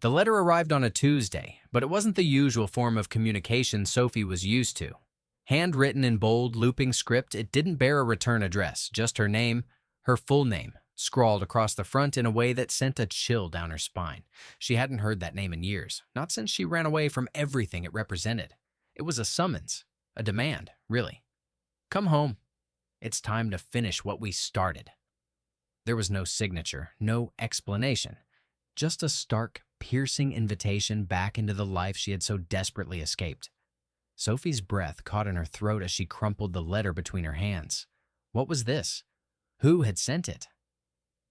The letter arrived on a Tuesday, but it wasn't the usual form of communication Sophie was used to. Handwritten in bold, looping script, it didn't bear a return address, just her name, her full name, scrawled across the front in a way that sent a chill down her spine. She hadn't heard that name in years, not since she ran away from everything it represented. It was a summons, a demand, really. Come home. It's time to finish what we started. There was no signature, no explanation, just a stark, piercing invitation back into the life she had so desperately escaped. Sophie's breath caught in her throat as she crumpled the letter between her hands. What was this? Who had sent it?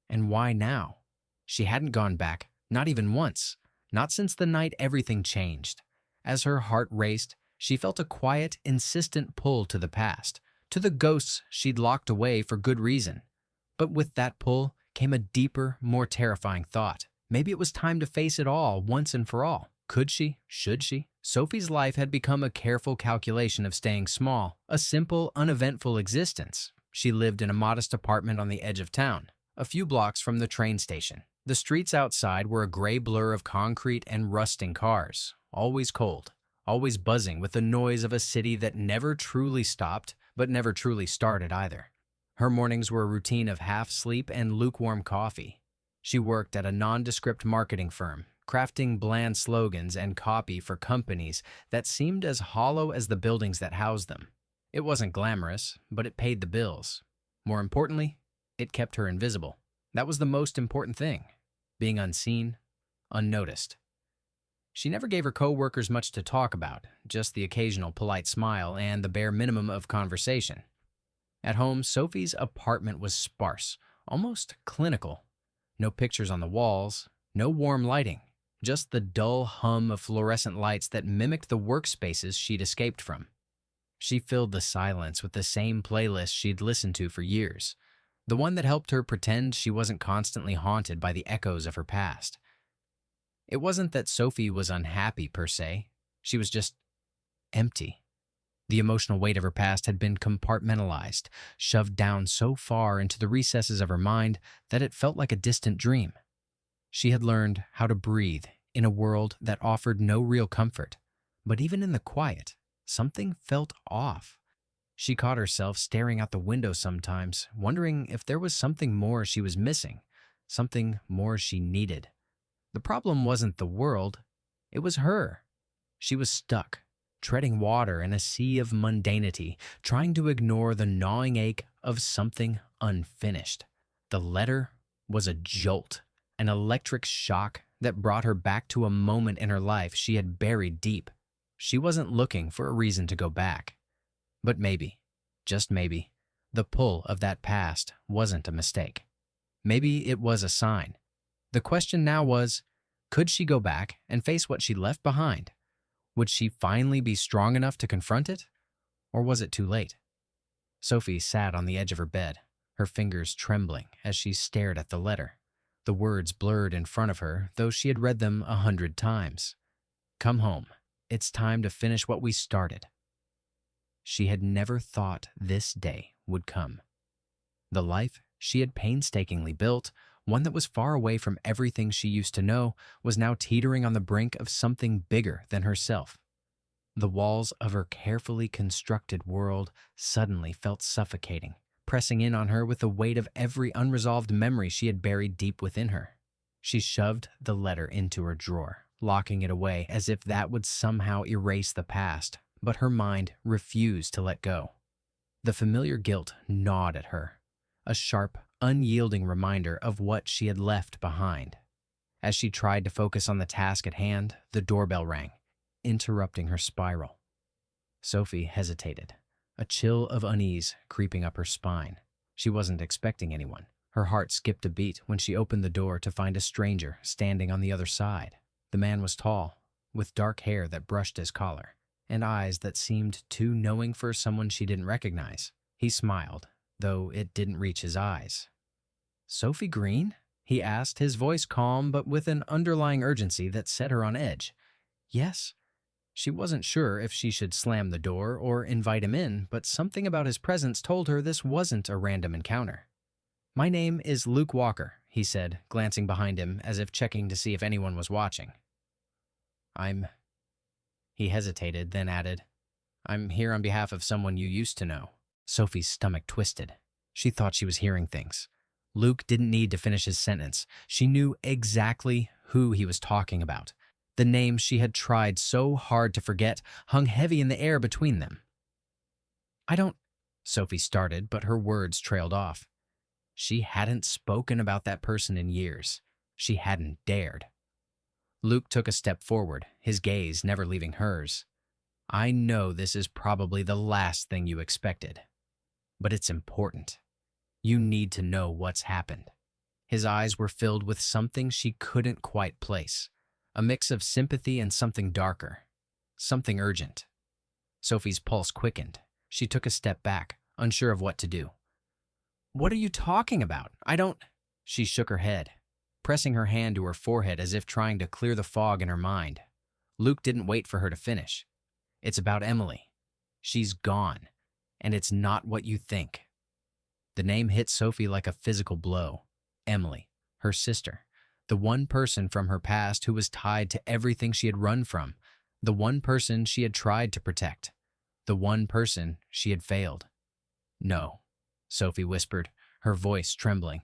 And why now? She hadn't gone back, not even once, not since the night everything changed. As her heart raced, she felt a quiet, insistent pull to the past, to the ghosts she'd locked away for good reason. But with that pull came a deeper, more terrifying thought. Maybe it was time to face it all once and for all. Could she? Should she? Sophie's life had become a careful calculation of staying small, a simple, uneventful existence. She lived in a modest apartment on the edge of town, a few blocks from the train station. The streets outside were a gray blur of concrete and rusting cars, always cold, always buzzing with the noise of a city that never truly stopped, but never truly started either. Her mornings were a routine of half sleep and lukewarm coffee. She worked at a nondescript marketing firm, crafting bland slogans and copy for companies that seemed as hollow as the buildings that housed them. It wasn't glamorous, but it paid the bills. More importantly, it kept her invisible. That was the most important thing, being unseen, unnoticed. She never gave her co-workers much to talk about, just the occasional polite smile and the bare minimum of conversation. At home, Sophie's apartment was sparse, almost clinical. No pictures on the walls, no warm lighting, just the dull hum of fluorescent lights that mimicked the workspaces she'd escaped from. She filled the silence with the same playlist she'd listened to for years, the one that helped her pretend she wasn't constantly haunted by the echoes of her past. It wasn't that Sophie was unhappy per se, she was just empty. The emotional weight of her past had been compartmentalized, shoved down so far into the recesses of her mind that it felt like a distant dream. She had learned how to breathe in a world that offered no real comfort, but even in the quiet, something felt off. She caught herself staring out the window sometimes, wondering if there was something more she was missing, something more she needed. The problem wasn't the world, it was her. She was stuck, treading water in a sea of mundanity, trying to ignore the gnawing ache of something unfinished. The letter was a jolt, an electric shock that brought her back to a moment in her life she had buried deep. She wasn't looking for a reason to go back. But maybe, just maybe, the pull of that past wasn't a mistake. Maybe it was a sign. The question now was, could she go back and face what she left behind? Would she finally be strong enough to confront it? Or was it too late? Sophie sat on the edge of her bed, her fingers trembling as she stared at the letter. The words blurred in front of her, though she had read them 100 times. Come home. It's time to finish what we started. She had never thought this day would come. The life she had painstakingly built, one that was far away from everything she used to know, was now teetering on the brink of something bigger than herself. The walls of her carefully constructed world suddenly felt suffocating, pressing in on her with the weight of every unresolved memory she had buried deep within her. She shoved the letter into her drawer, locking it away as if that would somehow erase the past, but her mind refused to let go. The familiar guilt gnawed at her, a sharp, unyielding reminder of what she had left behind. As she tried to focus on the task at hand, the doorbell rang, interrupting her spiral. Sophie hesitated, a chill of unease creeping up her spine. She wasn't expecting anyone. Her heart skipped a beat when she opened the door to find a stranger standing on the other side. The man was tall, with dark hair that brushed his collar, and eyes that seemed too knowing for someone she didn't recognize. He smiled, though it didn't reach his eyes. "Sophie Green?" he asked, his voice calm but with an underlying urgency that set her on edge. "Yes." She wasn't sure if she should slam the door or invite him in, but something about his presence told her this wasn't a random encounter. "My name is Luke Walker," he said, glancing behind him as if checking to see if anyone was watching. He hesitated, then added, I'm here on behalf of someone you used to know. Sophie's stomach twisted. She thought she was hearing things. Luke didn't need to finish his sentence. She knew exactly who he was talking about. The name she had tried so hard to forget hung heavy in the air between them. I don't, Sophie started, but her words trailed off. She hadn't spoken about that person in years. She hadn't dared. Luke took a step forward, his gaze never leaving hers. I know this is probably the last thing you expected, but it's important. You need to know what's happened. His eyes were filled with something she couldn't quite place, a mix of sympathy and something darker, something urgent. Sophie's pulse quickened. She took a step back, unsure of what to do. What are you talking about? She shook her head, pressing her hand to her forehead as if trying to clear the fog in her mind. Luke didn't wait for her to finish. It's about Emily. She's gone, and it's not what you think. The name hit Sophie like a physical blow. Emily, her sister, the one person from her past who was tied to everything she had run from, the one person she had tried to protect, the one person she had failed. No, Sophie whispered, her voice trembling.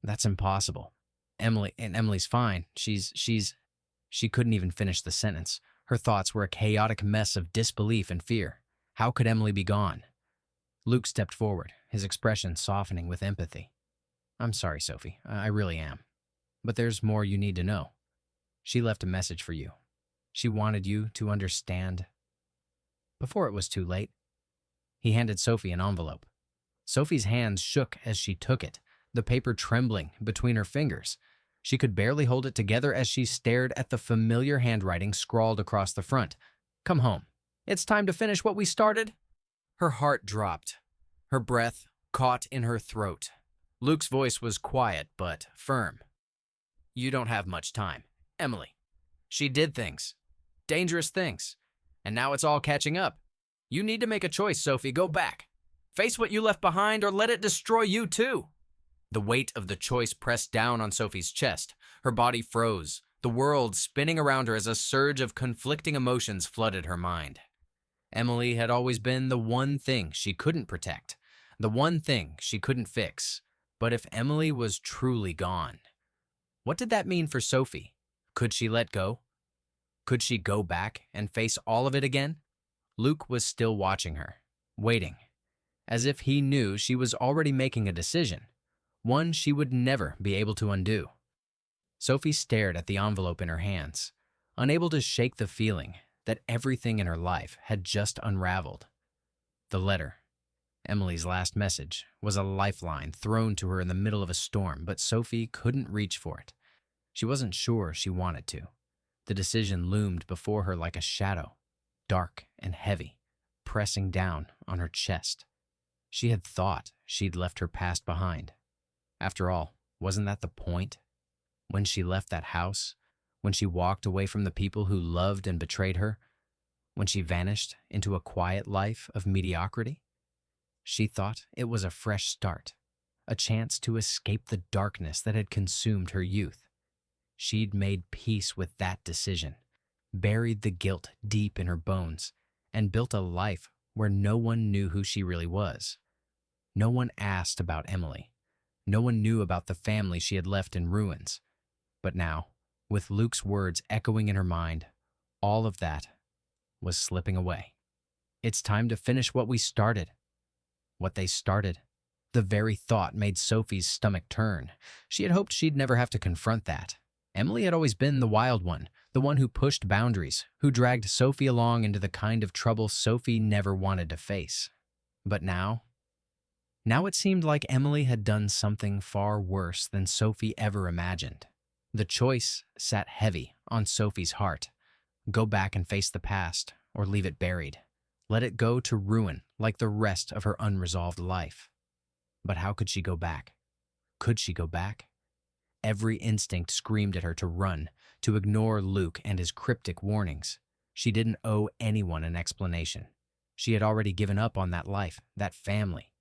That's impossible. Emily's fine. She couldn't even finish the sentence. Her thoughts were a chaotic mess of disbelief and fear. How could Emily be gone? Luke stepped forward, his expression softening with empathy. I'm sorry, Sophie. I really am. But there's more you need to know. She left a message for you. She wanted you to understand. Before it was too late, he handed Sophie an envelope. Sophie's hands shook as she took it, the paper trembling between her fingers. She could barely hold it together as she stared at the familiar handwriting scrawled across the front. Come home. It's time to finish what we started. Her heart dropped. Her breath caught in her throat. Luke's voice was quiet but firm. You don't have much time. Emily. She did things. Dangerous things. And now it's all catching up. You need to make a choice, Sophie. Go back. Face what you left behind or let it destroy you too. The weight of the choice pressed down on Sophie's chest. Her body froze, the world spinning around her as a surge of conflicting emotions flooded her mind. Emily had always been the one thing she couldn't protect, the one thing she couldn't fix. But if Emily was truly gone, what did that mean for Sophie? Could she let go? Could she go back and face all of it again? Luke was still watching her, waiting, as if he knew she was already making a decision, one she would never be able to undo. Sophie stared at the envelope in her hands, unable to shake the feeling that everything in her life had just unraveled. The letter, Emily's last message, was a lifeline thrown to her in the middle of a storm, but Sophie couldn't reach for it. She wasn't sure she wanted to. The decision loomed before her like a shadow, dark and heavy, pressing down on her chest. She had thought she'd left her past behind. After all, wasn't that the point? When she left that house, when she walked away from the people who loved and betrayed her, when she vanished into a quiet life of mediocrity? She thought it was a fresh start, a chance to escape the darkness that had consumed her youth. She'd made peace with that decision, buried the guilt deep in her bones, and built a life where no one knew who she really was. No one asked about Emily. No one knew about the family she had left in ruins. But now, with Luke's words echoing in her mind, all of that was slipping away. It's time to finish what we started. What they started. The very thought made Sophie's stomach turn. She had hoped she'd never have to confront that. Emily had always been the wild one, the one who pushed boundaries, who dragged Sophie along into the kind of trouble Sophie never wanted to face. But now it seemed like Emily had done something far worse than Sophie ever imagined. The choice sat heavy on Sophie's heart. Go back and face the past, or leave it buried. Let it go to ruin like the rest of her unresolved life. But how could she go back? Could she go back? Every instinct screamed at her to run, to ignore Luke and his cryptic warnings. She didn't owe anyone an explanation. She had already given up on that life, that family.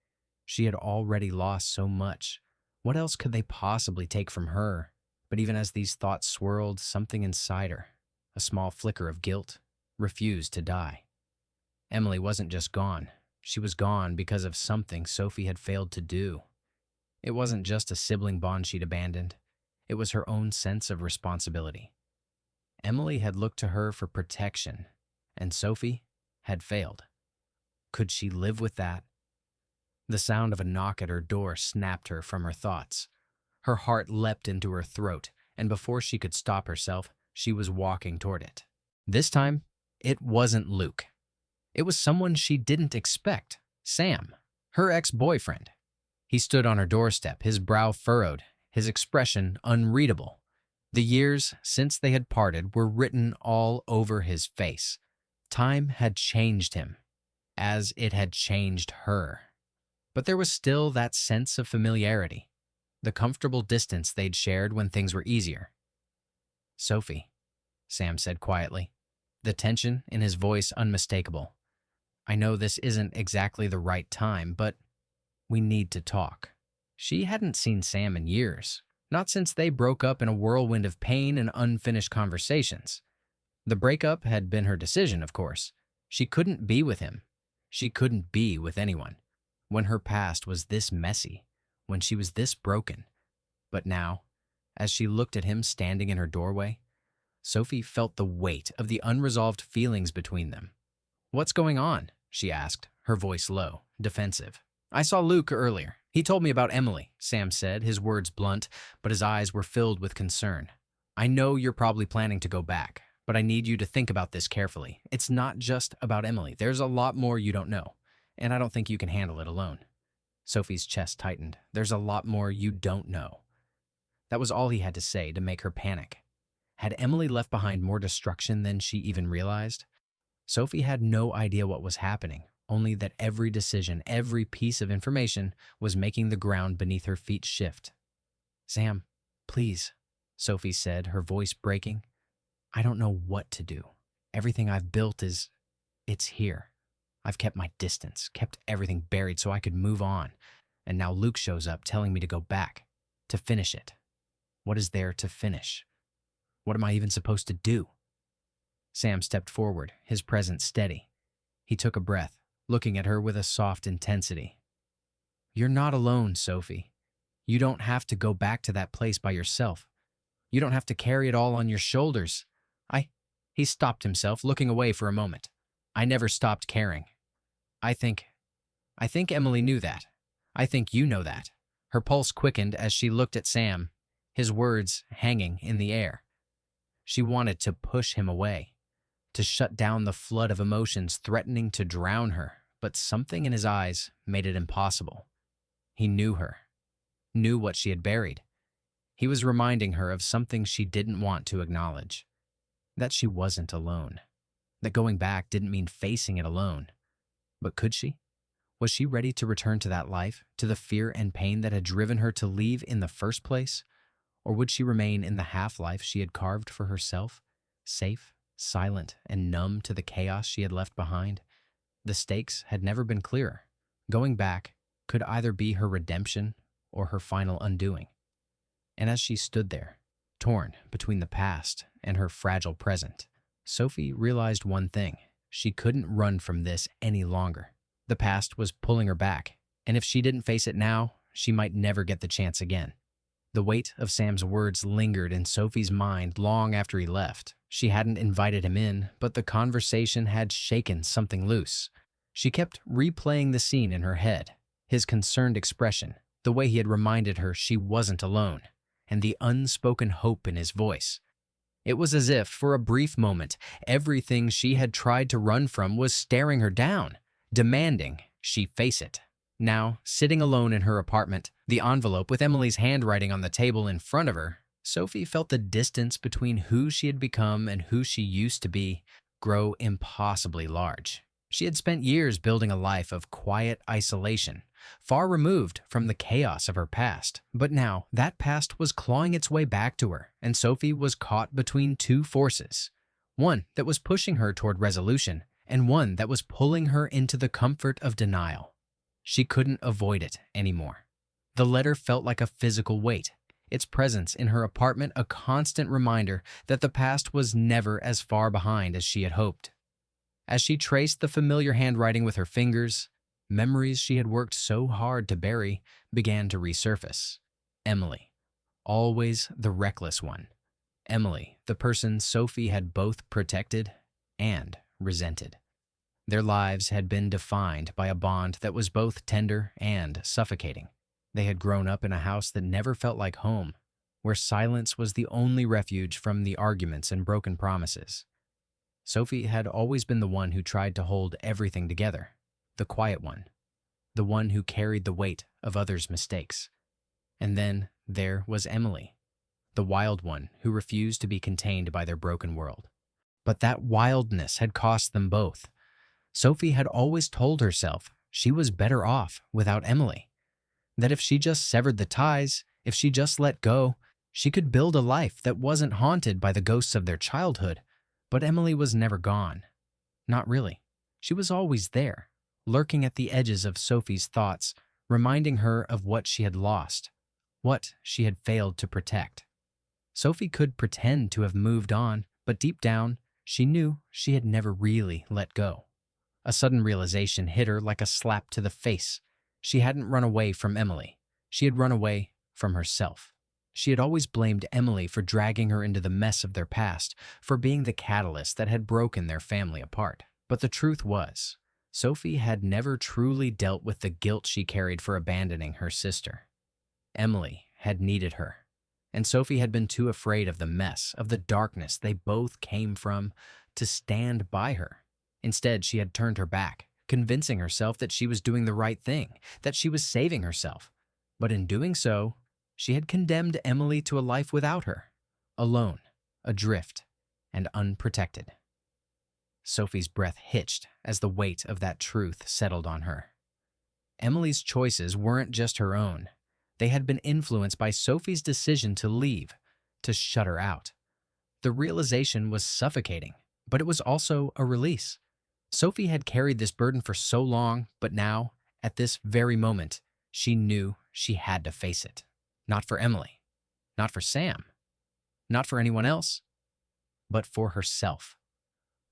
She had already lost so much. What else could they possibly take from her? But even as these thoughts swirled, something inside her, a small flicker of guilt, refused to die. Emily wasn't just gone. She was gone because of something Sophie had failed to do. It wasn't just a sibling bond she'd abandoned. It was her own sense of responsibility. Emily had looked to her for protection, and Sophie had failed. Could she live with that? The sound of a knock at her door snapped her from her thoughts. Her heart leapt into her throat, and before she could stop herself, she was walking toward it. This time, it wasn't Luke. It was someone she didn't expect, Sam, her ex-boyfriend. He stood on her doorstep, his brow furrowed, his expression unreadable. The years since they had parted were written all over his face. Time had changed him, as it had changed her. But there was still that sense of familiarity, the comfortable distance they'd shared when things were easier. "Sophie," Sam said quietly, the tension in his voice unmistakable. "I know this isn't exactly the right time, but we need to talk." She hadn't seen Sam in years, not since they broke up in a whirlwind of pain and unfinished conversations. The breakup had been her decision, of course. She couldn't be with him. She couldn't be with anyone. When her past was this messy, when she was this broken. But now, as she looked at him standing in her doorway, Sophie felt the weight of the unresolved feelings between them. "What's going on?" she asked, her voice low, defensive. "I saw Luke earlier. He told me about Emily," Sam said, his words blunt, but his eyes were filled with concern. "I know you're probably planning to go back, but I need you to think about this carefully. It's not just about Emily. There's a lot more you don't know, and I don't think you can handle it alone." Sophie's chest tightened. "There's a lot more you don't know." That was all he had to say to make her panic. Had Emily left behind more destruction than she even realized? Sophie had no idea what was happening, only that every decision, every piece of information was making the ground beneath her feet shift. "Sam, please," Sophie said, her voice breaking. "I don't know what to do. Everything I've built it's here. I've kept my distance, kept everything buried so I could move on. And now Luke shows up telling me to go back, to finish it. What is there to finish? What am I even supposed to do?" Sam stepped forward, his presence steady. He took a breath, looking at her with a soft intensity. "You're not alone, Sophie. You don't have to go back to that place by yourself. You don't have to carry it all on your shoulders. He stopped himself, looking away for a moment. "I never stopped caring. I think Emily knew that. I think you know that." Her pulse quickened as she looked at Sam, his words hanging in the air. She wanted to push him away, to shut down the flood of emotions threatening to drown her, but something in his eyes made it impossible. He knew her, knew what she had buried. He was reminding her of something she didn't want to acknowledge, that she wasn't alone, that going back didn't mean facing it alone. But could she? Was she ready to return to that life, to the fear and pain that had driven her to leave in the first place? Or would she remain in the half-life she had carved for herself, safe, silent, and numb to the chaos she had left behind? The stakes had never been clearer. Going back could either be her redemption or her final undoing. And as she stood there, torn between the past and her fragile present, Sophie realized one thing. She couldn't run from this any longer. The past was pulling her back, and if she didn't face it now, she might never get the chance again. The weight of Sam's words lingered in Sophie's mind long after he left. She hadn't invited him in, but the conversation had shaken something loose. She kept replaying the scene in her head, his concerned expression, the way he had reminded her she wasn't alone, and the unspoken hope in his voice. It was as if, for a brief moment, everything she had tried to run from was staring her down, demanding she face it. Now, sitting alone in her apartment, the envelope with Emily's handwriting on the table in front of her, Sophie felt the distance between who she had become and who she used to be grow impossibly large. She had spent years building a life of quiet isolation, far removed from the chaos of her past. But now, that past was clawing its way back to her, and Sophie was caught between two forces. One that was pushing her toward resolution, and one that was pulling her into the comfort of denial. She couldn't avoid it anymore. The letter felt like a physical weight, its presence in her apartment a constant reminder that the past was never as far behind as she had hoped. As she traced the familiar handwriting with her fingers, memories she had worked so hard to bury began to resurface. Emily, always the reckless one. Emily, the person Sophie had both protected and resented. Their lives had been defined by a bond that was both tender and suffocating. They had grown up in a house that never felt like home, where silence was the only refuge from the arguments and broken promises. Sophie had always been the one who tried to hold everything together, the quiet one, the one who carried the weight of others' mistakes. And then there was Emily, the wild one who refused to be contained by their broken world. But that wildness had cost them both. Sophie had always told herself she was better off without Emily, that if she just severed the ties, if she just let go, she could build a life that wasn't haunted by the ghosts of their childhood. But Emily was never gone. Not really. She was always there, lurking at the edges of Sophie's thoughts, reminding her of what she had lost, what she had failed to protect. Sophie could pretend to have moved on, but deep down, she knew she had never really let go. A sudden realization hit her like a slap to the face. She hadn't run away from Emily. She had run away from herself. She had always blamed Emily for dragging her into the mess of their past, for being the catalyst that had broken their family apart. But the truth was, Sophie had never truly dealt with the guilt she carried for abandoning her sister. Emily had needed her, and Sophie had been too afraid of the mess, of the darkness they both came from, to stand by her. Instead, she had turned her back, convincing herself that she was doing the right thing, that she was saving herself. But in doing so, she had condemned Emily to a life without her, alone, adrift, and unprotected. Sophie's breath hitched as the weight of that truth settled on her. Emily's choices weren't just her own. They had been influenced by Sophie's decision to leave, to shut her out. The realization was suffocating, but it was also a release. Sophie had carried this burden for so long, but now, at this very moment, she knew she had to face it. Not for Emily, not for Sam, not for anyone else, but for herself.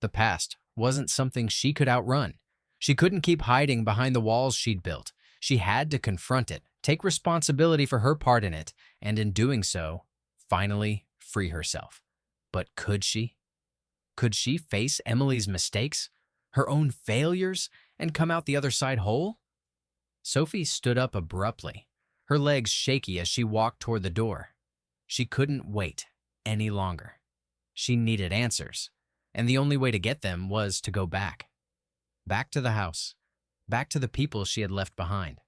The past wasn't something she could outrun. She couldn't keep hiding behind the walls she'd built. She had to confront it, take responsibility for her part in it, and in doing so, finally free herself. But could she? Could she face Emily's mistakes, her own failures, and come out the other side whole? Sophie stood up abruptly, her legs shaky as she walked toward the door. She couldn't wait any longer. She needed answers, and the only way to get them was to go back. Back to the house, back to the people she had left behind.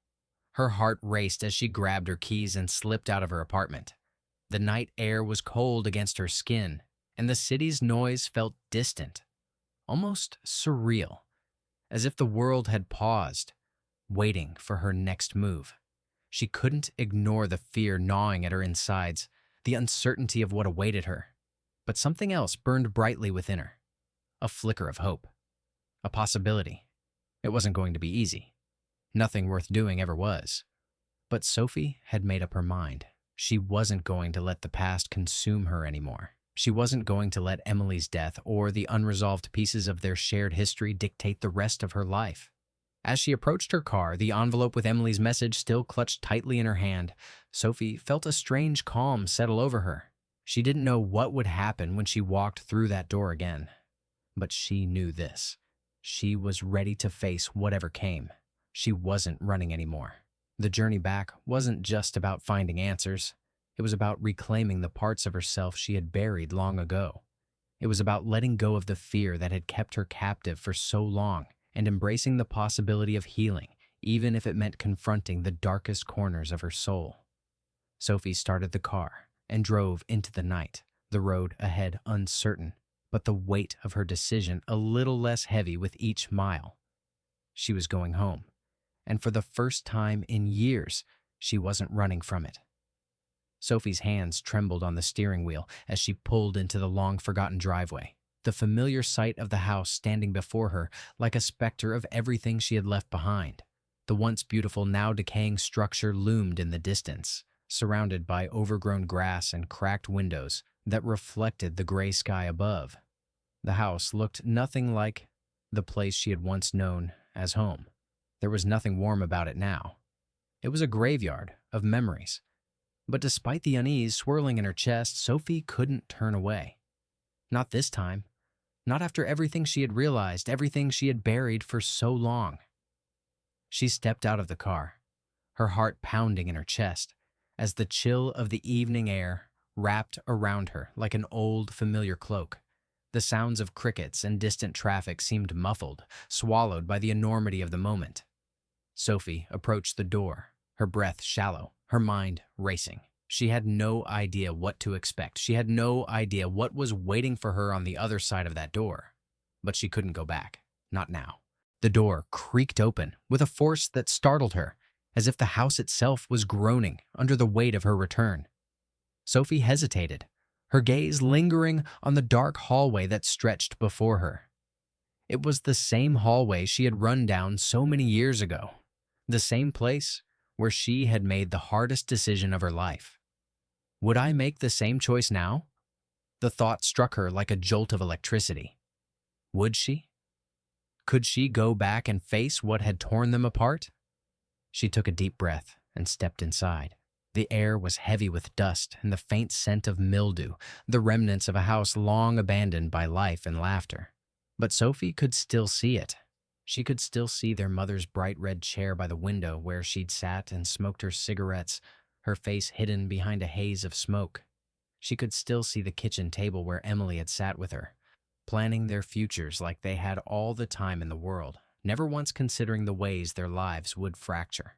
Her heart raced as she grabbed her keys and slipped out of her apartment. The night air was cold against her skin, and the city's noise felt distant, almost surreal, as if the world had paused, waiting for her next move. She couldn't ignore the fear gnawing at her insides, the uncertainty of what awaited her. But something else burned brightly within her, a flicker of hope, a possibility. It wasn't going to be easy. Nothing worth doing ever was. But Sophie had made up her mind. She wasn't going to let the past consume her anymore. She wasn't going to let Emily's death or the unresolved pieces of their shared history dictate the rest of her life. As she approached her car, the envelope with Emily's message still clutched tightly in her hand, Sophie felt a strange calm settle over her. She didn't know what would happen when she walked through that door again. But she knew this. She was ready to face whatever came. She wasn't running anymore. The journey back wasn't just about finding answers. It was about reclaiming the parts of herself she had buried long ago. It was about letting go of the fear that had kept her captive for so long and embracing the possibility of healing, even if it meant confronting the darkest corners of her soul. Sophie started the car and drove into the night, the road ahead uncertain, but the weight of her decision a little less heavy with each mile. She was going home, and for the first time in years, she wasn't running from it. Sophie's hands trembled on the steering wheel as she pulled into the long-forgotten driveway, the familiar sight of the house standing before her like a specter of everything she had left behind. The once beautiful, now decaying structure loomed in the distance, surrounded by overgrown grass and cracked windows that reflected the gray sky above. The house looked nothing like the place she had once known as home. There was nothing warm about it now. It was a graveyard of memories. But despite the unease swirling in her chest, Sophie couldn't turn away. Not this time. Not after everything she had realized, everything she had buried for so long. She stepped out of the car, her heart pounding in her chest, as the chill of the evening air wrapped around her like an old, familiar cloak. The sounds of crickets and distant traffic seemed muffled, swallowed by the enormity of the moment. Sophie approached the door, her breath shallow, her mind racing. She had no idea what to expect. She had no idea what was waiting for her on the other side of that door. But she couldn't go back. Not now. The door creaked open with a force that startled her, as if the house itself was groaning under the weight of her return. Sophie hesitated, her gaze lingering on the dark hallway that stretched before her. It was the same hallway she had run down so many years ago, the same place where she had made the hardest decision of her life. Would I make the same choice now? The thought struck her like a jolt of electricity. Would she? Could she go back and face what had torn them apart? She took a deep breath and stepped inside. The air was heavy with dust and the faint scent of mildew, the remnants of a house long abandoned by life and laughter. But Sophie could still see it. She could still see their mother's bright red chair by the window where she'd sat and smoked her cigarettes, her face hidden behind a haze of smoke. She could still see the kitchen table where Emily had sat with her, planning their futures like they had all the time in the world, never once considering the ways their lives would fracture.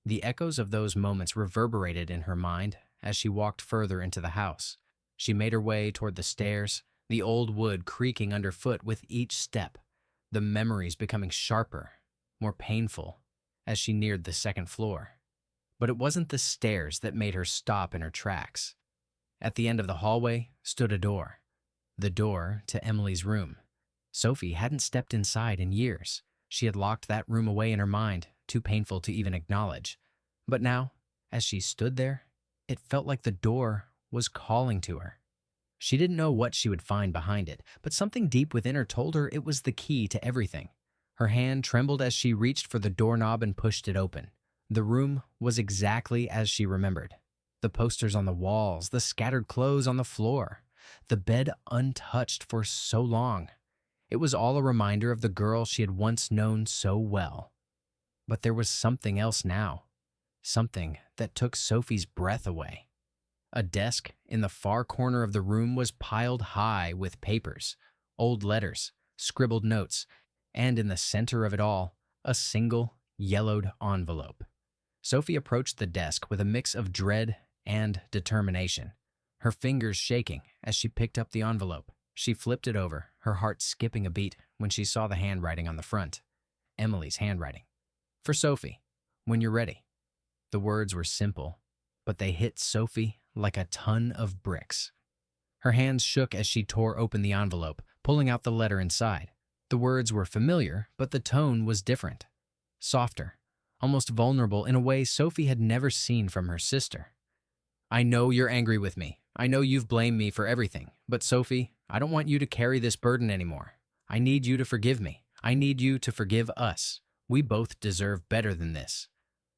The echoes of those moments reverberated in her mind as she walked further into the house. She made her way toward the stairs, the old wood creaking underfoot with each step, the memories becoming sharper, more painful, as she neared the second floor. But it wasn't the stairs that made her stop in her tracks. At the end of the hallway stood a door, the door to Emily's room. Sophie hadn't stepped inside in years. She had locked that room away in her mind, too painful to even acknowledge. But now, as she stood there, it felt like the door was calling to her. She didn't know what she would find behind it, but something deep within her told her it was the key to everything. Her hand trembled as she reached for the doorknob and pushed it open. The room was exactly as she remembered. The posters on the walls, the scattered clothes on the floor, the bed untouched for so long. It was all a reminder of the girl she had once known so well. But there was something else now, something that took Sophie's breath away. A desk in the far corner of the room was piled high with papers, old letters, scribbled notes, and in the center of it all, a single yellowed envelope. Sophie approached the desk with a mix of dread and determination, her fingers shaking as she picked up the envelope. She flipped it over, her heart skipping a beat when she saw the handwriting on the front. Emily's handwriting. For Sophie, when you're ready. The words were simple, but they hit Sophie like a ton of bricks. Her hands shook as she tore open the envelope, pulling out the letter inside. The words were familiar, but the tone was different. Softer, almost vulnerable in a way Sophie had never seen from her sister. I know you're angry with me. I know you've blamed me for everything. But Sophie, I don't want you to carry this burden anymore. I need you to forgive me. I need you to forgive us. We both deserve better than this.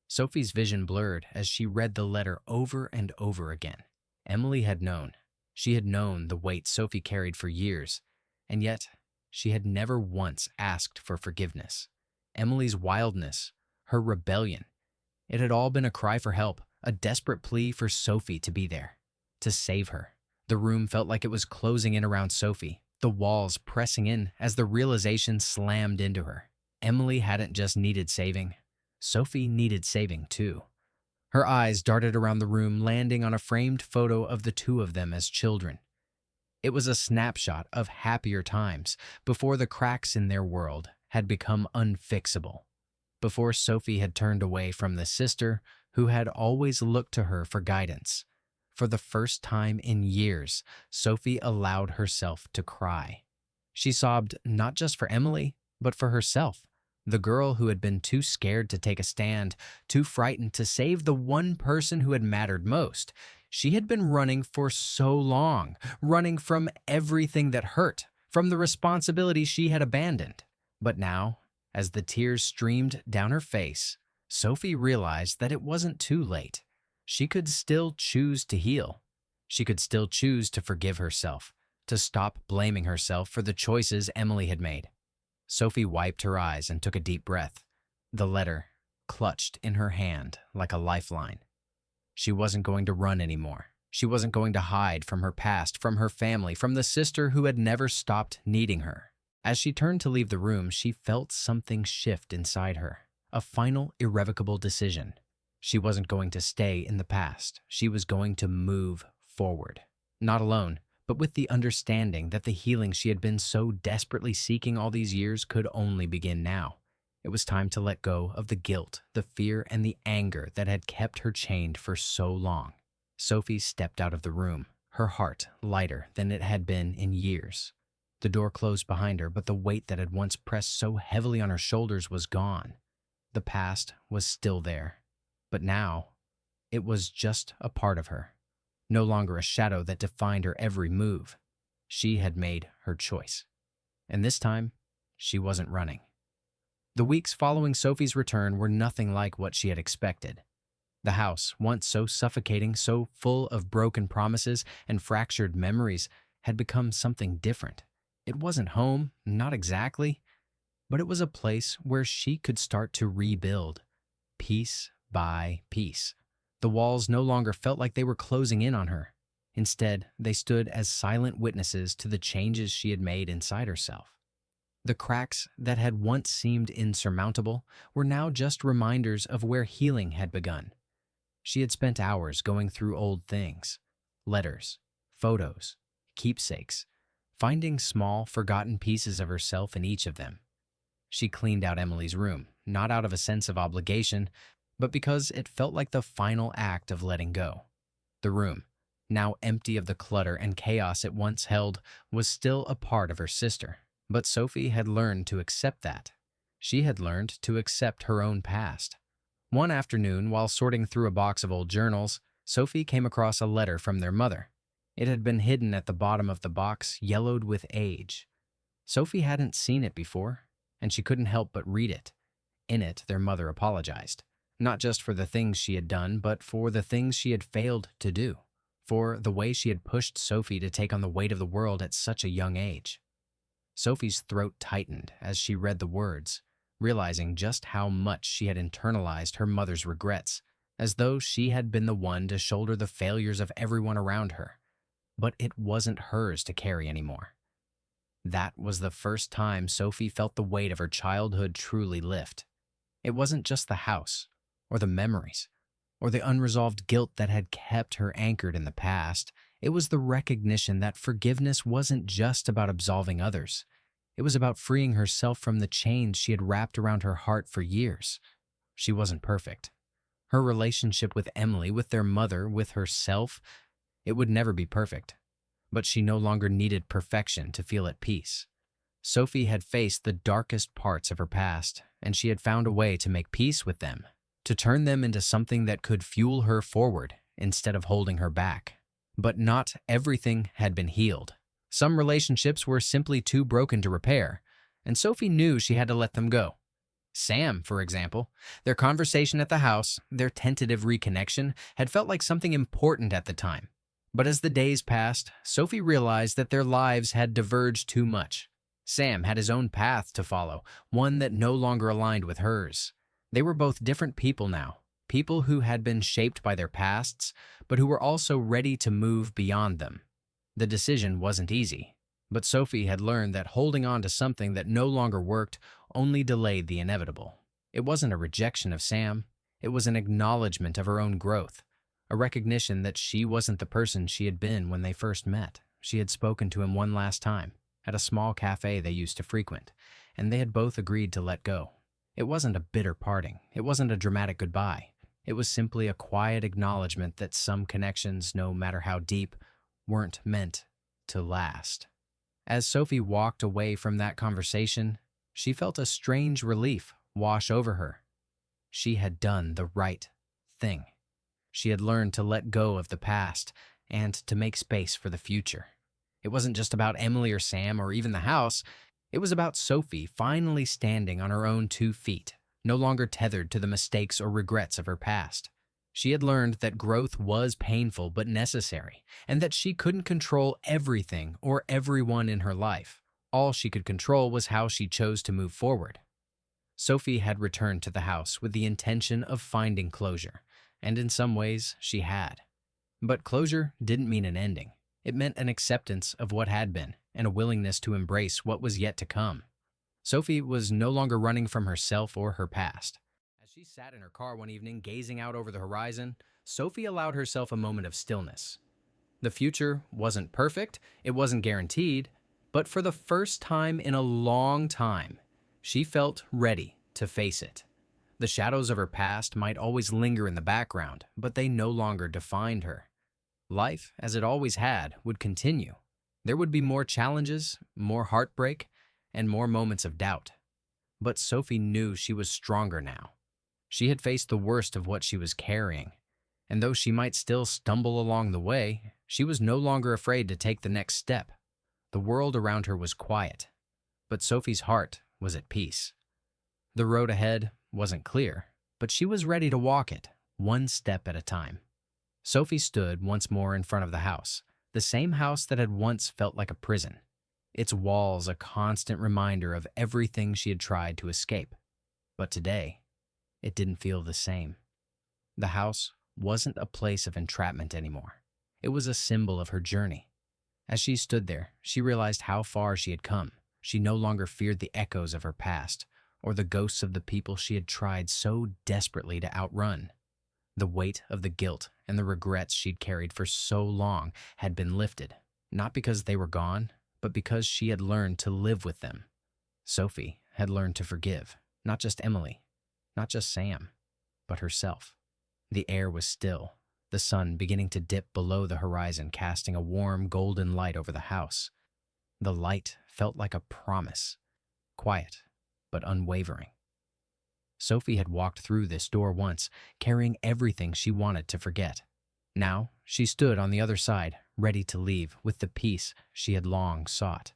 Sophie's vision blurred as she read the letter over and over again. Emily had known. She had known the weight Sophie carried for years, and yet she had never once asked for forgiveness. Emily's wildness, her rebellion, it had all been a cry for help, a desperate plea for Sophie to be there, to save her. The room felt like it was closing in around Sophie, the walls pressing in as the realization slammed into her. Emily hadn't just needed saving. Sophie needed saving too. Her eyes darted around the room, landing on a framed photo of the two of them as children. It was a snapshot of happier times, before the cracks in their world had become unfixable, before Sophie had turned away from the sister who had always looked to her for guidance. For the first time in years, Sophie allowed herself to cry. She sobbed not just for Emily, but for herself, The girl who had been too scared to take a stand, too frightened to save the one person who had mattered most. She had been running for so long, running from everything that hurt, from the responsibility she had abandoned. But now, as the tears streamed down her face, Sophie realized that it wasn't too late. She could still choose to heal. She could still choose to forgive herself, to stop blaming herself for the choices Emily had made. Sophie wiped her eyes and took a deep breath. The letter clutched in her hand like a lifeline. She wasn't going to run anymore. She wasn't going to hide from her past, from her family, from the sister who had never stopped needing her. As she turned to leave the room, she felt something shift inside her, a final, irrevocable decision. She wasn't going to stay in the past. She was going to move forward. Not alone, but with the understanding that the healing she had been so desperately seeking all these years could only begin now. It was time to let go of the guilt, the fear, and the anger that had kept her chained for so long. Sophie stepped out of the room, her heart lighter than it had been in years. The door closed behind her, but the weight that had once pressed so heavily on her shoulders was gone. The past was still there, but now it was just a part of her, no longer a shadow that defined her every move. She had made her choice, and this time, she wasn't running. The weeks following Sophie's return were nothing like what she had expected. The house, once so suffocating, so full of broken promises and fractured memories, had become something different. It wasn't home, not exactly, but it was a place where she could start to rebuild, piece by piece. The walls no longer felt like they were closing in on her. Instead, they stood as silent witnesses to the changes she had made inside herself. The cracks that had once seemed insurmountable were now just reminders of where healing had begun. She had spent hours going through old things, letters, photos, keepsakes, finding small, forgotten pieces of herself in each of them. She cleaned out Emily's room, not out of a sense of obligation, but because it felt like the final act of letting go. The room, now empty of the clutter and chaos it once held, was still a part of her sister. But Sophie had learned to accept that. She had learned to accept her own past. One afternoon, while sorting through a box of old journals, Sophie came across a letter from their mother. It had been hidden at the bottom of the box, yellowed with age. Sophie hadn't seen it before, and she couldn't help but read it. In it, their mother apologized, not just for the things she had done, but for the things she had failed to do, for the way she had pushed Sophie to take on the weight of the world at such a young age. Sophie's throat tightened as she read the words, realizing just how much she had internalized her mother's regrets, as though she had been the one to shoulder the failures of everyone around her. But it wasn't hers to carry anymore. That was the first time Sophie felt the weight of her childhood truly lift. It wasn't just the house, or the memories, or the unresolved guilt that had kept her anchored in the past. It was the recognition that forgiveness wasn't just about absolving others. It was about freeing herself from the chains she had wrapped around her heart for years. She wasn't perfect. Her relationship with Emily, with their mother, with herself, it would never be perfect. But she no longer needed perfection to feel at peace. Sophie had faced the darkest parts of her past, and she had found a way to make peace with them, to turn them into something that could fuel her forward instead of holding her back. But not everything had been healed. Some relationships were simply too broken to repair, and Sophie knew she had to let them go. Sam, for example, their conversation at the house, their tentative reconnection, had felt like something important at the time. But as the days passed, Sophie realized that their lives had diverged too much. Sam had his own path to follow, one that no longer aligned with hers. They were both different people now, people who had been shaped by their pasts, but who were also ready to move beyond them. The decision wasn't easy, but Sophie had learned that holding on to something that no longer worked only delayed the inevitable. It wasn't a rejection of Sam, it was an acknowledgement of her own growth, a recognition that she wasn't the person she had been when they first met. She had spoken to him one last time, at a small cafe they used to frequent, and they had both agreed to let go. It wasn't a bitter parting, it wasn't a dramatic goodbye. It was simply a quiet acknowledgement that some connections, no matter how deep, weren't meant to last. As Sophie walked away from that conversation, she felt a strange relief wash over her. She had done the right thing. She had learned to let go of the past and to make space for the future. It wasn't just about Emily or Sam or even the house. It was about Sophie finally standing on her own 2 feet, no longer tethered to the mistakes or regrets of her past. She had learned that growth was painful but necessary, and that she couldn't control everything or everyone in her life. All she could control was how she chose to move forward. Sophie had returned to the house with the intention of finding closure, and in some ways she had. But closure didn't mean an ending. It meant an acceptance of what had been and a willingness to embrace what was yet to come. Sophie was no longer running from herself or her past. As she sat in her car one evening, gazing out over the horizon, Sophie allowed herself a moment of stillness. The future wasn't perfect, it wasn't guaranteed, but for the first time in a long time, she felt ready to face it. The shadows of her past might always linger in the background, but they no longer defined her. Life, as it always had, would continue. There would be more challenges, more heartbreak, and more moments of doubt. But Sophie knew she was stronger now. She had faced the worst of what she was carrying, and though she might still stumble along the way, she was no longer afraid to take the next step. The world around her was quiet, but Sophie's heart was at peace. The road ahead wasn't clear, but she was ready to walk it, one step at a time. Sophie stood once more in front of the house, the same house that had once felt like a prison, its walls a constant reminder of everything she had tried to escape. But today, it didn't feel the same. The house wasn't a place of entrapment anymore. It was a symbol of her journey. As she stood there, she realized how far she had come. She no longer feared the echoes of her past, or the ghosts of the people she had tried so desperately to outrun. The weight of the guilt and the regrets she'd carried for so long had been lifted, not because they were gone, but because she had learned to live with them. Sophie had learned to forgive, not just Emily, not just Sam, but herself. The air was still, the sun beginning to dip below the horizon, casting a warm golden light over the house. The light felt like a promise, quiet but unwavering. Sophie had walked through this door once, carrying everything she wanted to forget. Now she stood on the other side, ready to leave with the peace she had long sought.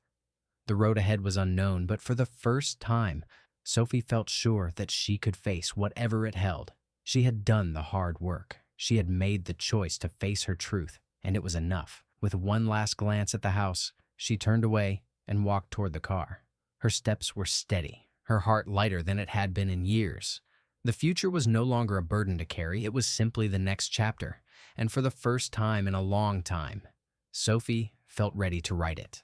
The road ahead was unknown, but for the first time, Sophie felt sure that she could face whatever it held. She had done the hard work. She had made the choice to face her truth, and it was enough. With one last glance at the house, she turned away and walked toward the car. Her steps were steady, her heart lighter than it had been in years. The future was no longer a burden to carry, it was simply the next chapter, and for the first time in a long time, Sophie felt ready to write it.